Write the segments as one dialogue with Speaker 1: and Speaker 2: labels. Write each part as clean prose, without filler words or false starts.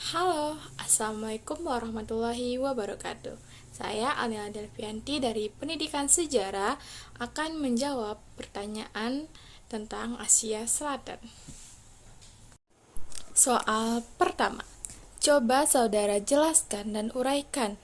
Speaker 1: Halo, Assalamualaikum warahmatullahi wabarakatuh. Saya Alina Delvianti dari Pendidikan Sejarah akan menjawab pertanyaan tentang Asia Selatan. Soal pertama, coba saudara jelaskan dan uraikan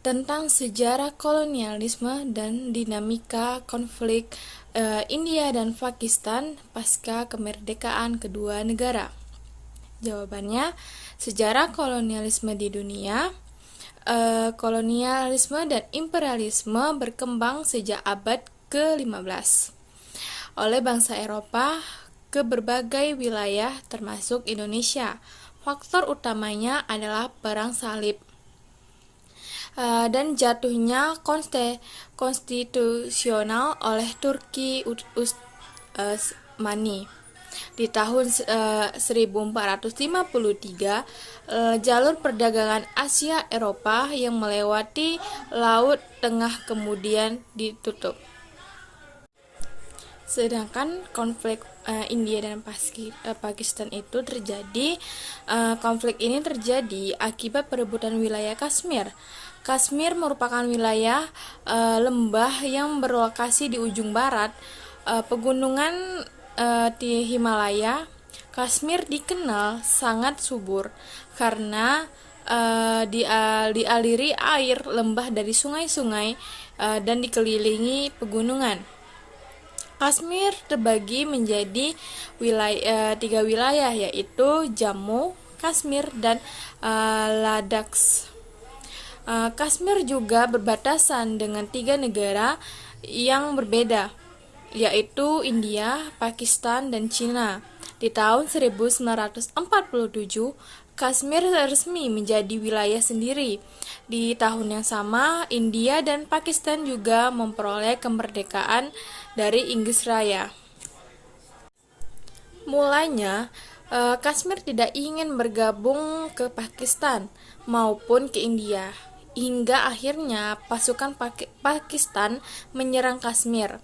Speaker 1: tentang sejarah kolonialisme dan dinamika konflik India dan Pakistan pasca kemerdekaan kedua negara. Jawabannya, sejarah kolonialisme di dunia. Kolonialisme dan imperialisme berkembang sejak abad ke-15 oleh bangsa Eropa ke berbagai wilayah termasuk Indonesia. Faktor utamanya adalah Perang Salib dan jatuhnya konstitusional oleh Turki Utsmani. Di tahun 1453, jalur perdagangan Asia-Eropa yang melewati Laut Tengah kemudian ditutup. Sedangkan konflik India dan Pakistan itu terjadi, konflik ini terjadi akibat perebutan wilayah Kashmir. Kashmir merupakan wilayah lembah yang berlokasi di ujung barat pegunungan di Himalaya. Kashmir dikenal sangat subur karena dialiri air lembah dari sungai-sungai dan dikelilingi pegunungan. Kashmir terbagi menjadi tiga wilayah, yaitu Jammu, Kashmir, dan Ladakh. Kashmir juga berbatasan dengan tiga negara yang berbeda, yaitu India, Pakistan, dan Cina. Di tahun 1947, Kashmir resmi menjadi wilayah sendiri. Di tahun yang sama, India dan Pakistan juga memperoleh kemerdekaan dari Inggris Raya. Mulanya, Kashmir tidak ingin bergabung ke Pakistan maupun ke India, hingga akhirnya pasukan Pakistan menyerang Kashmir.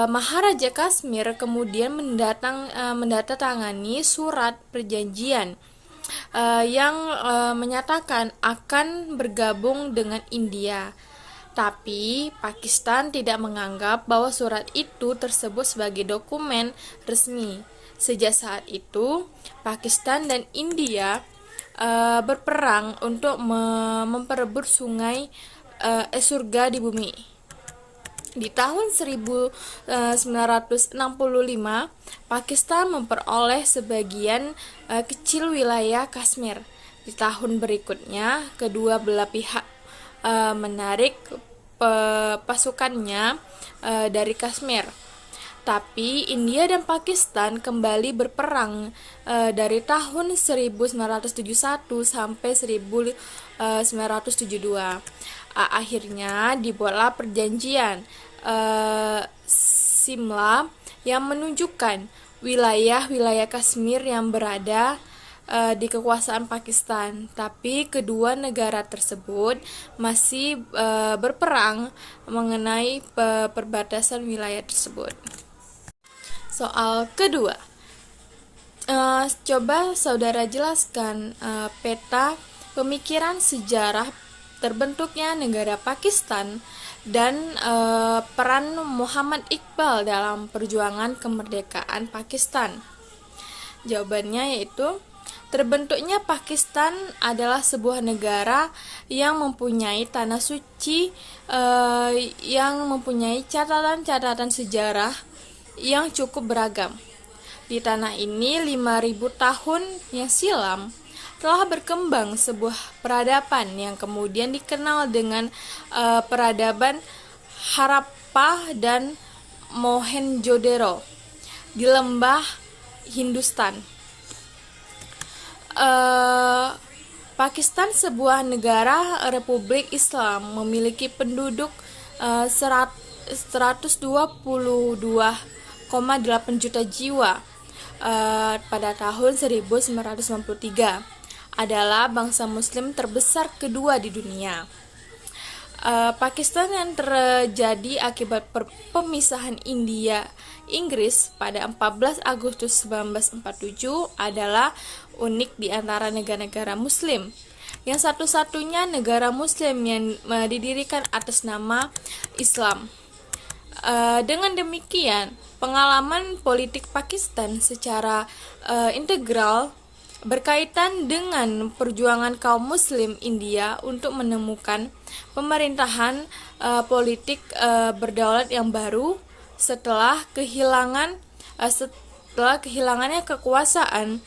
Speaker 1: Maharaja Kashmir kemudian menandatangani surat perjanjian yang menyatakan akan bergabung dengan India. Tapi Pakistan tidak menganggap bahwa surat itu tersebut sebagai dokumen resmi. Sejak saat itu, Pakistan dan India berperang untuk memperebut surga di bumi. Di tahun 1965, Pakistan memperoleh sebagian kecil wilayah Kashmir. Di tahun berikutnya, kedua belah pihak menarik pasukannya dari Kashmir. Tapi India dan Pakistan kembali berperang dari tahun 1971 sampai 1972. Akhirnya dibuatlah perjanjian Simla yang menunjukkan wilayah-wilayah Kashmir yang berada di kekuasaan Pakistan. Tapi kedua negara tersebut masih berperang mengenai perbatasan wilayah tersebut. Soal kedua, coba saudara jelaskan peta pemikiran sejarah terbentuknya negara Pakistan dan peran Muhammad Iqbal dalam perjuangan kemerdekaan Pakistan. Jawabannya yaitu, terbentuknya Pakistan adalah sebuah negara yang mempunyai tanah suci, yang mempunyai catatan-catatan sejarah yang cukup beragam. Di tanah ini 5.000 tahun yang silam telah berkembang sebuah peradaban yang kemudian dikenal dengan peradaban Harappa dan Mohenjo-daro di lembah Hindustan. Pakistan, sebuah negara Republik Islam, memiliki penduduk 122,8 juta jiwa pada tahun 1993. Adalah bangsa muslim terbesar kedua di dunia. Pakistan yang terjadi akibat pemisahan India Inggris pada 14 Agustus 1947 adalah unik di antara negara-negara Muslim, yang satu-satunya negara Muslim yang didirikan atas nama Islam. Dengan demikian, pengalaman politik Pakistan secara integral berkaitan dengan perjuangan kaum Muslim India untuk menemukan pemerintahan politik berdaulat yang baru setelah kehilangannya kekuasaan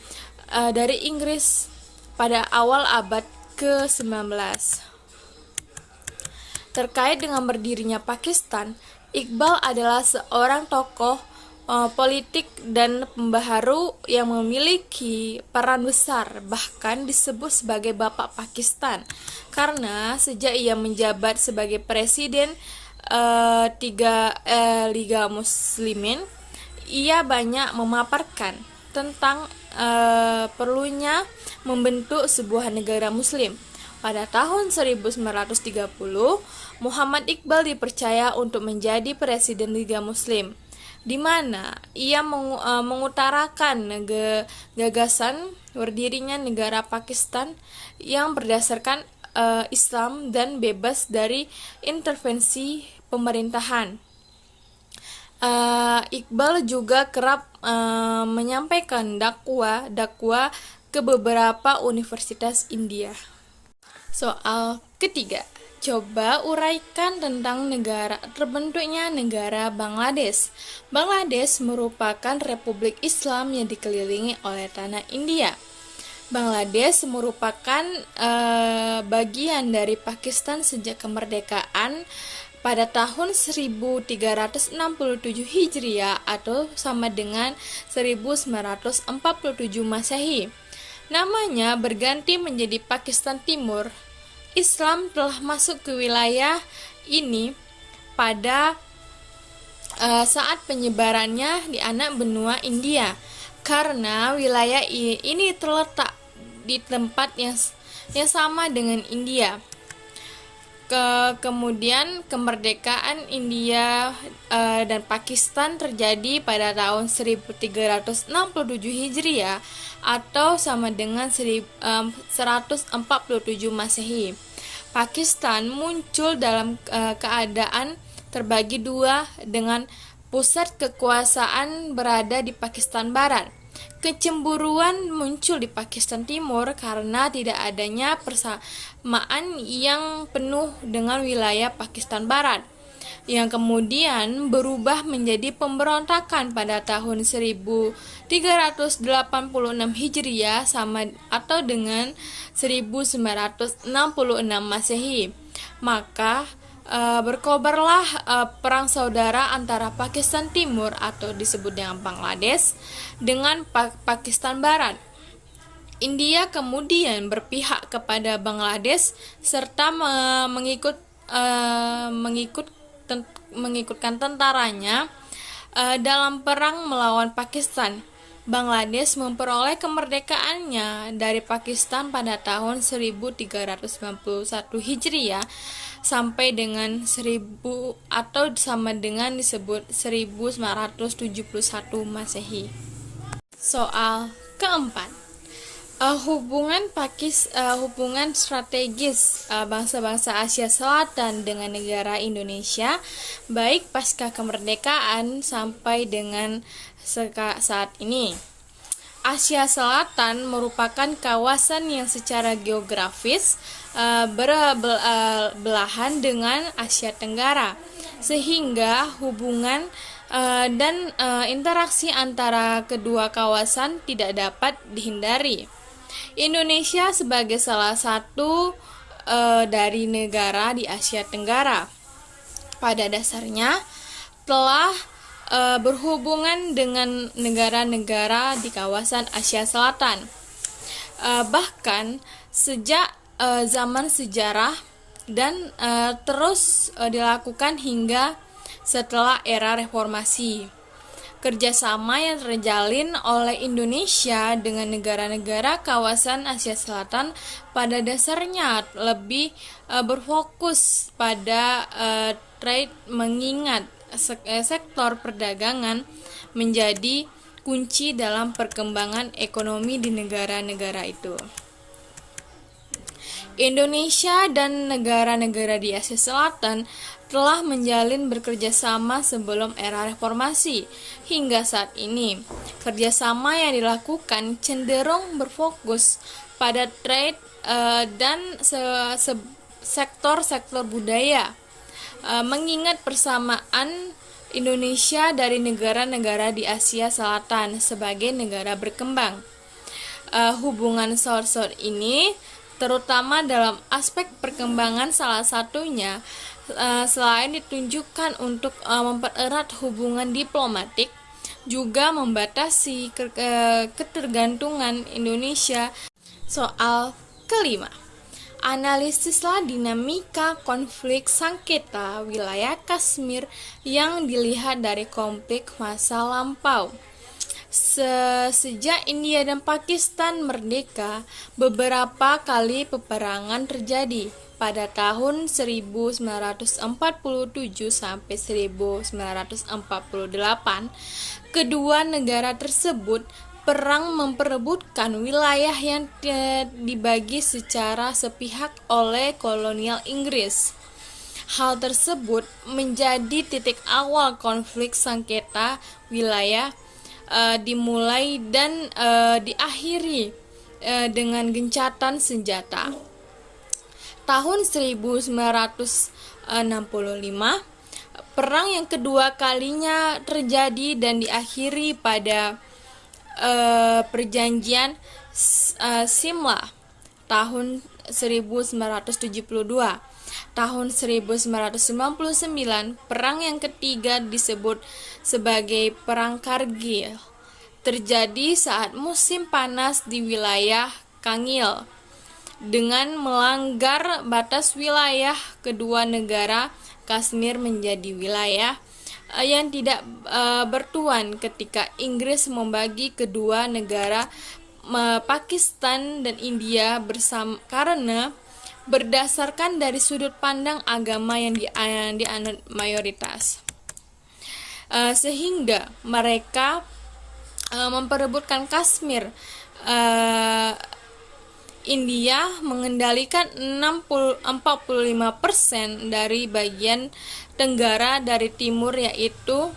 Speaker 1: dari Inggris pada awal abad ke-19. Terkait dengan berdirinya Pakistan, Iqbal adalah seorang tokoh politik dan pembaharu yang memiliki peran besar, bahkan disebut sebagai Bapak Pakistan, karena sejak ia menjabat sebagai Presiden Liga Muslimin, ia banyak memaparkan tentang perlunya membentuk sebuah negara Muslim. Pada tahun 1930, Muhammad Iqbal dipercaya untuk menjadi Presiden Liga Muslim, di mana ia mengutarakan gagasan berdirinya negara Pakistan yang berdasarkan Islam dan bebas dari intervensi pemerintahan. Iqbal juga kerap menyampaikan dakwah ke beberapa universitas India. Soal ketiga, coba uraikan tentang terbentuknya negara Bangladesh. Bangladesh merupakan republik Islam yang dikelilingi oleh tanah India. Bangladesh merupakan bagian dari Pakistan sejak kemerdekaan pada tahun 1367 Hijriah atau sama dengan 1947 Masehi. Namanya berganti menjadi Pakistan Timur. Islam telah masuk ke wilayah ini pada saat penyebarannya di anak benua India, karena wilayah ini terletak di tempat yang sama dengan India. Kemudian kemerdekaan India dan Pakistan terjadi pada tahun 1367 Hijriah atau sama dengan 147 Masehi. Pakistan muncul dalam keadaan terbagi dua dengan pusat kekuasaan berada di Pakistan Barat. Kecemburuan muncul di Pakistan Timur karena tidak adanya persamaan yang penuh dengan wilayah Pakistan Barat, yang kemudian berubah menjadi pemberontakan pada tahun 1386 Hijriah sama atau dengan 1966 Masehi. Maka berkobarlah perang saudara antara Pakistan Timur atau disebut dengan Bangladesh dengan Pakistan Barat. India kemudian berpihak kepada Bangladesh serta mengikutkan tentaranya dalam perang melawan Pakistan. Bangladesh memperoleh kemerdekaannya dari Pakistan pada tahun 1391 Hijriah sampai dengan 1000 atau sama dengan disebut 1971 Masehi. Soal keempat, hubungan strategis bangsa-bangsa Asia Selatan dengan negara Indonesia baik pasca kemerdekaan sampai dengan saat ini. Asia Selatan merupakan kawasan yang secara geografis berbelahan dengan Asia Tenggara, sehingga hubungan dan interaksi antara kedua kawasan tidak dapat dihindari. Indonesia sebagai salah satu dari negara di Asia Tenggara pada dasarnya telah berhubungan dengan negara-negara di kawasan Asia Selatan. Bahkan sejak zaman sejarah dan terus dilakukan hingga setelah era reformasi. Kerjasama yang terjalin oleh Indonesia dengan negara-negara kawasan Asia Selatan pada dasarnya lebih berfokus pada trade, mengingat sektor perdagangan menjadi kunci dalam perkembangan ekonomi di negara-negara itu. Indonesia dan negara-negara di Asia Selatan telah menjalin bekerjasama sebelum era reformasi. Hingga saat ini, kerjasama yang dilakukan cenderung berfokus pada trade dan sektor-sektor budaya. Mengingat persamaan Indonesia dari negara-negara di Asia Selatan sebagai negara berkembang. Hubungan saudara ini terutama dalam aspek perkembangan salah satunya selain ditunjukkan untuk mempererat hubungan diplomatik, juga membatasi ketergantungan Indonesia. Soal kelima, analisislah dinamika konflik sengketa wilayah Kashmir yang dilihat dari konflik masa lampau. Sejak India dan Pakistan merdeka, beberapa kali peperangan terjadi. Pada tahun 1947 sampai 1948, kedua negara tersebut perang memperebutkan wilayah yang dibagi secara sepihak oleh kolonial Inggris. Hal tersebut menjadi titik awal konflik sengketa wilayah dimulai dan diakhiri dengan gencatan senjata. Tahun 1965, perang yang kedua kalinya terjadi dan diakhiri pada perjanjian Simla tahun 1972. Tahun 1999, perang yang ketiga disebut sebagai Perang Kargil, terjadi saat musim panas di wilayah Kargil. Dengan melanggar batas wilayah kedua negara, Kashmir menjadi wilayah yang tidak bertuan ketika Inggris membagi kedua negara Pakistan dan India bersama karena berdasarkan dari sudut pandang agama yang dianut mayoritas, sehingga mereka memperebutkan Kashmir. India mengendalikan 45% dari bagian tenggara dari timur, yaitu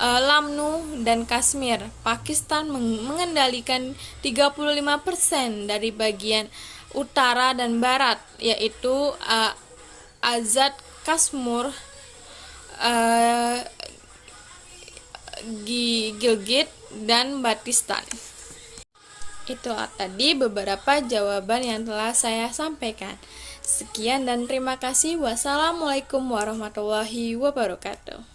Speaker 1: Lamnu dan Kashmir. Pakistan mengendalikan 35% dari bagian utara dan barat, yaitu Azad Kashmir, Gilgit dan Baltistan. Itu tadi beberapa jawaban yang telah saya sampaikan. Sekian dan terima kasih. Wassalamualaikum warahmatullahi wabarakatuh.